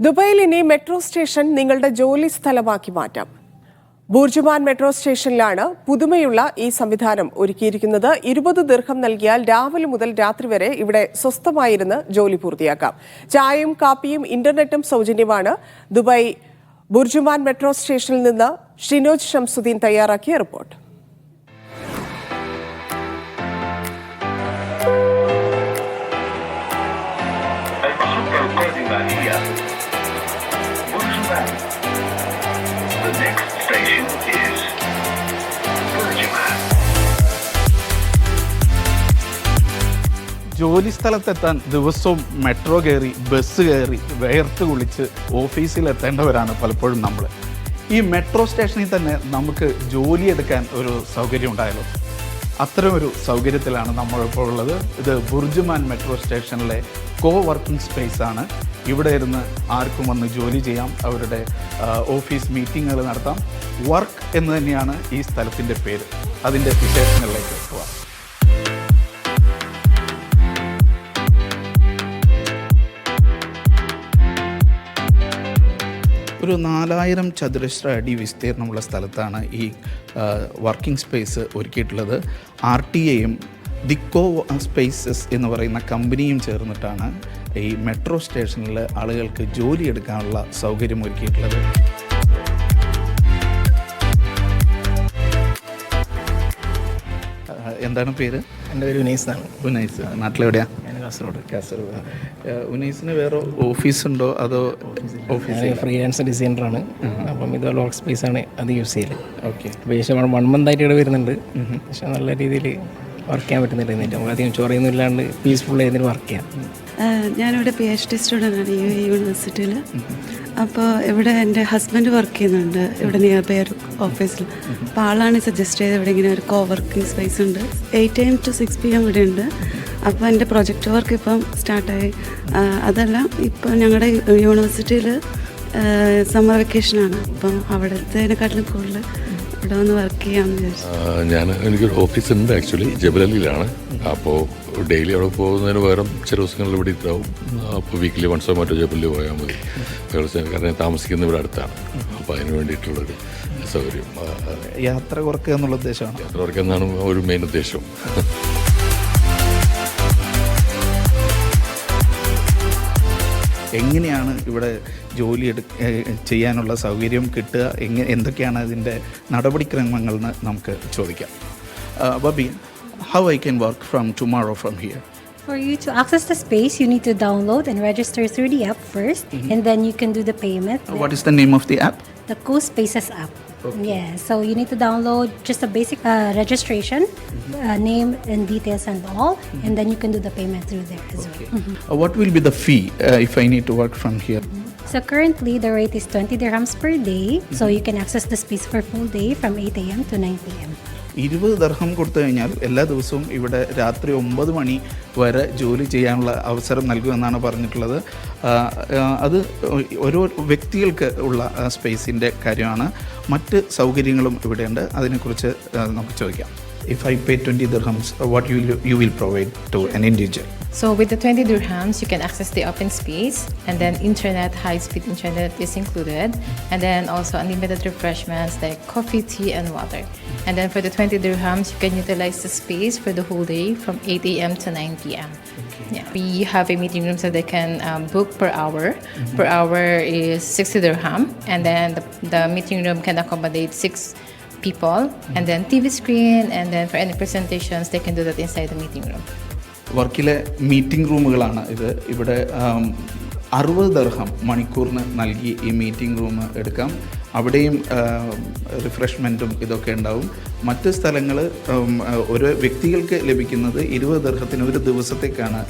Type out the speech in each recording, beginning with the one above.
ദുബായിൽ ഇനി metro station നിങ്ങളുടെ ജോലി സ്ഥലമാക്കി മാറ്റാം. ബൂർജുമാൻ മെട്രോ സ്റ്റേഷനിലാണ് പുതുമയുള്ള ഈ സംവിധാനം ഒരുക്കിയിരിക്കുന്നത്. 20 ദിർഹം നൽകിയാൽ രാവിലെ മുതൽ രാത്രി വരെ ഇവിടെ സ്വസ്ഥമായിരുന്ന് ജോലി പൂർത്തിയാക്കാം. ചായയും കാപ്പിയും ഇന്റർനെറ്റും സൗജന്യമാണ്. ദുബായ് ബൂർജുമാൻ മെട്രോ സ്റ്റേഷനിൽ നിന്ന് ഷിനോജ് ഷംസുദ്ദീൻ തയ്യാറാക്കിയ report. The next station is Burjuman. ജോലി സ്ഥലത്തെത്താൻ ദിവസവും മെട്രോ കയറി ബസ് കയറി വേർത്ത് കുളിച്ച് ഓഫീസിലെത്തേണ്ടവരാണ് പലപ്പോഴും നമ്മൾ. ഈ മെട്രോ സ്റ്റേഷനിൽ തന്നെ നമുക്ക് ജോലിയെടുക്കാൻ ഒരു സൗകര്യം ഉണ്ടായല്ലോ. അത്തരമൊരു സൗകര്യത്തിലാണ് നമ്മളിപ്പോൾ ഉള്ളത്. ഇത് ബുർജുമാൻ മെട്രോ സ്റ്റേഷനിലെ വർക്കിംഗ് സ്പേസ് ആണ്. ഇവിടെ ഇരുന്ന് ആർക്കും വന്ന് ജോലി ചെയ്യാം, അവരുടെ ഓഫീസ് മീറ്റിങ്ങുകൾ നടത്താം. വർക്ക് എന്ന് തന്നെയാണ് ഈ സ്ഥലത്തിൻ്റെ പേര്. അതിൻ്റെ വിശേഷങ്ങളിലേക്ക് പോവാം. ഒരു 4000 ചതുരശ്ര അടി വിസ്തീർണമുള്ള സ്ഥലത്താണ് ഈ വർക്കിംഗ് സ്പേസ് ഒരുക്കിയിട്ടുള്ളത്. RTAയും ദിക്കോ സ്പേസസ് എന്ന് പറയുന്ന കമ്പനിയും ചേർന്നിട്ടാണ് ഈ മെട്രോ സ്റ്റേഷനിൽ ആളുകൾക്ക് ജോലിയെടുക്കാനുള്ള സൗകര്യം ഒരുക്കിയിട്ടുള്ളത്. എന്താണ് പേര്? എൻ്റെ പേര് ഉനൈസാണ്. ഉനൈസ്, നാട്ടിലെവിടെയാണ്? കാസർഗോഡ്. ഉനൈസിന് വേറെ ഓഫീസുണ്ടോ അതോ ഓഫീസ്? ഫ്രീലാൻസ് ഡിസൈനറാണ്. അപ്പം ഇതുപോലെ വർക്ക് സ്പേസ് ആണ് അത് യൂസ് ചെയ്യല്. ഓക്കെ. അപ്പോൾ ഏകദേശം 1 month ആയിട്ട് ഇവിടെ വരുന്നുണ്ട്. പക്ഷെ നല്ല രീതിയിൽ വർക്ക് ചെയ്യാൻ പറ്റുന്നില്ല. എന്നിട്ട് നമുക്ക് അധികം ചൊറയൊന്നും ഇല്ലാണ്ട് പീസ്ഫുൾ ആയിട്ട് വർക്ക് ചെയ്യാം. ഞാനിവിടെ PhD സ്റ്റുഡൻ്റാണ് യൂണിവേഴ്സിറ്റിയിൽ. അപ്പോൾ ഇവിടെ എൻ്റെ ഹസ്ബൻഡ് വർക്ക് ചെയ്യുന്നുണ്ട് ഇവിടെ നിയർ ബൈ ഒരു ഓഫീസിൽ. അപ്പോൾ ആളാണ് സജസ്റ്റ് ചെയ്തത് ഇവിടെ ഇങ്ങനെ ഒരു വർക്കിംഗ് സ്പേസ് ഉണ്ട്. 8 AM to 6 PM ഇവിടെ ഉണ്ട്. അപ്പോൾ എൻ്റെ പ്രൊജക്റ്റ് വർക്ക് ഇപ്പം സ്റ്റാർട്ടായി. അതല്ല, ഇപ്പോൾ ഞങ്ങളുടെ യൂണിവേഴ്സിറ്റിയിൽ സമ്മർ വെക്കേഷനാണ്. അപ്പം അവിടുത്തേനെക്കാട്ടിലും കൂടുതൽ ഇവിടെ വന്ന് വർക്ക് ചെയ്യാമെന്ന് വിചാരിച്ചു. എനിക്കൊരു ഓഫീസ് ഉണ്ട് ആക്ച്വലി ജബലലിയിലാണ്. അപ്പോൾ ഡെയിലി അവിടെ പോകുന്നതിന് പകരം ചില ദിവസങ്ങളിൽ ഇവിടെ ഉണ്ടാവും. അപ്പോൾ വീക്കിലി വൺസോ മറ്റോ ജബലിൽ പോയാൽ മതി. കാരണം താമസിക്കുന്ന ഇവിടെ അടുത്താണ്. അപ്പോൾ അതിന് വേണ്ടിയിട്ടുള്ളൊരു സൗകര്യം. യാത്ര കുറക്കുക എന്നുള്ള ഉദ്ദേശമാണ്. യാത്ര കുറക്കുക എന്നാണ് ഒരു മെയിൻ ഉദ്ദേശം. എങ്ങനെയാണ് ഇവിടെ ജോലി ചെയ്യാനുള്ള സൗകര്യം കിട്ടുക, എന്തൊക്കെയാണ് അതിൻ്റെ നടപടിക്രമങ്ങളെന്ന് നമുക്ക് ചോദിക്കാം. Bobby, how I can work from tomorrow from here? For you to access the space, you need to download and register through the app first, and then you can do the payment. What is the name of the app? The CoSpaces app. Okay. Yeah, so you need to download just a basic registration, name and details and all, and then you can do the payment through there as well. What will be the fee if I need to work from here? So currently the rate is 20 dirhams per day, so you can access the space for full day from 8 AM to 9 PM. 20 ദിർഹം കൊടുത്തു കഴിഞ്ഞാൽ എല്ലാ ദിവസവും ഇവിടെ രാത്രി 9 മണി വരെ ജോലി ചെയ്യാനുള്ള അവസരം നൽകുമെന്നാണ് പറഞ്ഞിട്ടുള്ളത്. അത് ഓരോ വ്യക്തികൾക്ക് ഉള്ള സ്പേസിൻ്റെ കാര്യമാണ്. മറ്റ് സൗകര്യങ്ങളും ഇവിടെയുണ്ട്. അതിനെക്കുറിച്ച് നമുക്ക് ചോദിക്കാം. If I pay 20 dirhams, what you will provide to an individual? So with the 20 dirhams, you can access the open space, and then internet, high-speed internet is included, and then also unlimited refreshments like coffee, tea, and water. And then for the 20 dirhams, you can utilize the space for the whole day from 8 AM to 9 PM. Okay. Yeah. We have a meeting room so they can book per hour. Per hour is 60 dirham, and then the meeting room can accommodate 6 people, and then TV screen, and then for any presentations they can do that inside the meeting room. വർക്കിലെ meeting റൂമുകളാണ് ഇത്. ഇവിടെ 60 ദിർഹം മണിക്കൂറിന് നൽകി ഈ meeting room എടുക്കാം. അവിടെയും റിഫ്രഷ്മെൻറ്റും ഇതൊക്കെ ഉണ്ടാവും. മറ്റ് സ്ഥലങ്ങൾ ഓരോ വ്യക്തികൾക്ക് ലഭിക്കുന്നത് 20 ദിർഹത്തിന് ഒരു ദിവസത്തേക്കാണ്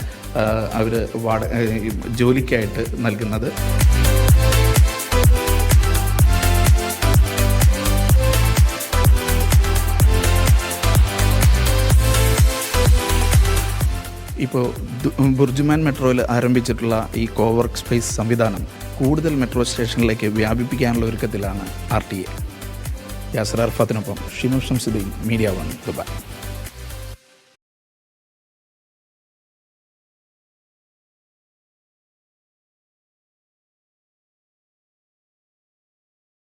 അവർ ജോലിക്കായിട്ട് നൽകുന്നത്. ഇപ്പോൾ ബുർജുമാൻ മെട്രോയിൽ ആരംഭിച്ചിട്ടുള്ള ഈ വർക്ക് സ്പേസ് സംവിധാനം കൂടുതൽ മെട്രോ സ്റ്റേഷനിലേക്ക് വ്യാപിപ്പിക്കാനുള്ള ഒരുക്കത്തിലാണ് RTA. യാസർ അർഫാത്തിനൊപ്പം ഷിനോജ് ഷംസുദ്ദീൻ, മീഡിയ 1, ദുബായ്.